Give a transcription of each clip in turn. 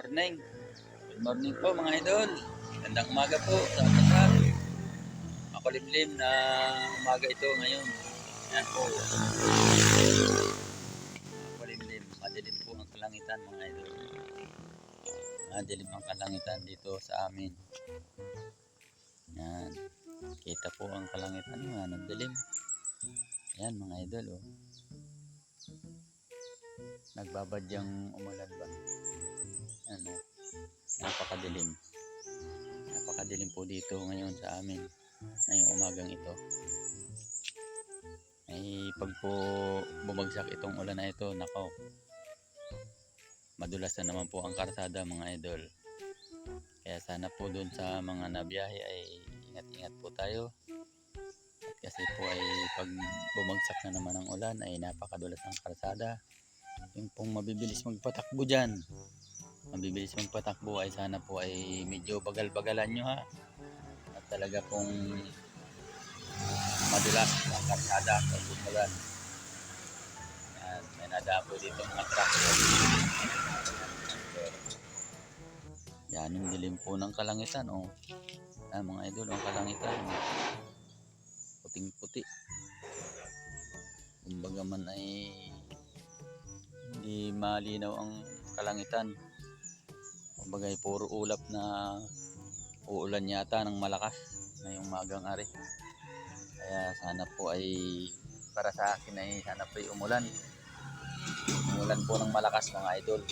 morning. Good morning po mga idol. Gandang umaga po sa ating lahat. Makulimlim na umaga ito ngayon. Yan po. Makulimlim. Madilim po ang kalangitan mga idol. Madilim ang kalangitan dito sa amin. Yan. Kita po ang kalangitan. Ang dilim. Yan mga idol. Oh. Nagbabadyang umulan ba? Ano? Napakadilim. Napakadilim po dito ngayon sa amin. Ngayong umagang ito. Ay pag po bumagsak itong ulan na ito, nako. Madulas na naman po ang karsada mga idol. Kaya sana po doon sa mga nabiyahe ay ingat-ingat po tayo. At kasi po ay pag bumagsak na naman ang ulan ay napakadulas ng karsada. Yung pong mabibilis magpatakbo dyan. Mabibilis magpatakbo ay sana po ay medyo bagal-bagalan nyo ha. At talaga pong madulas ang karsada pag umulan. Yan, may nadaan po dito mga truck. Yan yung dilim po ng kalangitan. Oh. Yan mga idol, ang kalangitan. Puting-puti. Kumbaga man ay hindi malinaw ang kalangitan. Kumbaga ay puro ulap na uulan yata ng malakas ngayong magang ari. Kaya sana po ay para sa akin ay sana po ay umulan. Umulan po ng malakas mga idol.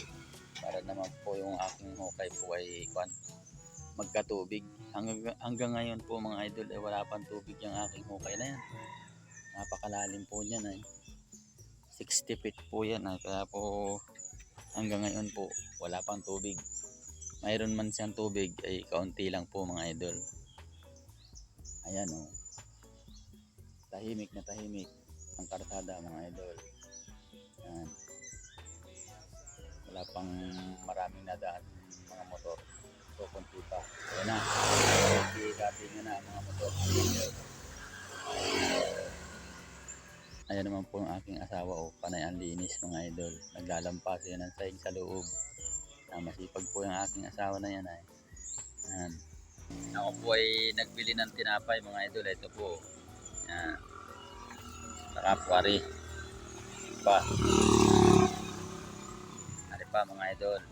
Para naman po yung aking hukay po ay magkatubig. Hanggang ngayon po mga idol ay wala pang tubig yung aking hukay na yan. Napakalalim po niyan ay 60 feet po yan ay. Kaya po hanggang ngayon po wala pang tubig. Mayroon man siyang tubig ay kaunti lang po mga idol. Ayan o. Tahimik na tahimik ang karsada mga idol. Ayan. Wala pang maraming nadaan mga motor. So kunti pa. Ayan na. Dati nga na mga motor. Ayan naman po ang aking asawa o. Panay ang linis mga idol. Naglalampas yan ang saing sa loob. Masipag po yung aking asawa na yan ay. Ayan. Ako po ay nagbili ng tinapay mga idol. Ito po. Ayan. Sarap wari. Pa. Ari pa mga idol.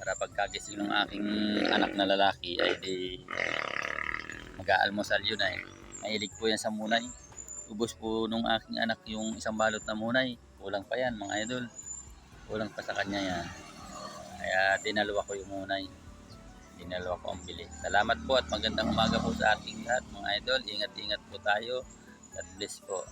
Para pagkagising ng aking anak na lalaki ay di mag-aalmusal yun ay. Mahilig po yan sa munay. Ubos po nung aking anak yung isang balot na munay. Kulang pa yan mga idol. Kulang pa sa kanya yan. Kaya dinalawa ko yung munay. Dinalawa ko ang bili. Salamat po at magandang umaga po sa ating lahat mga idol. Ingat-ingat po tayo. God bless po.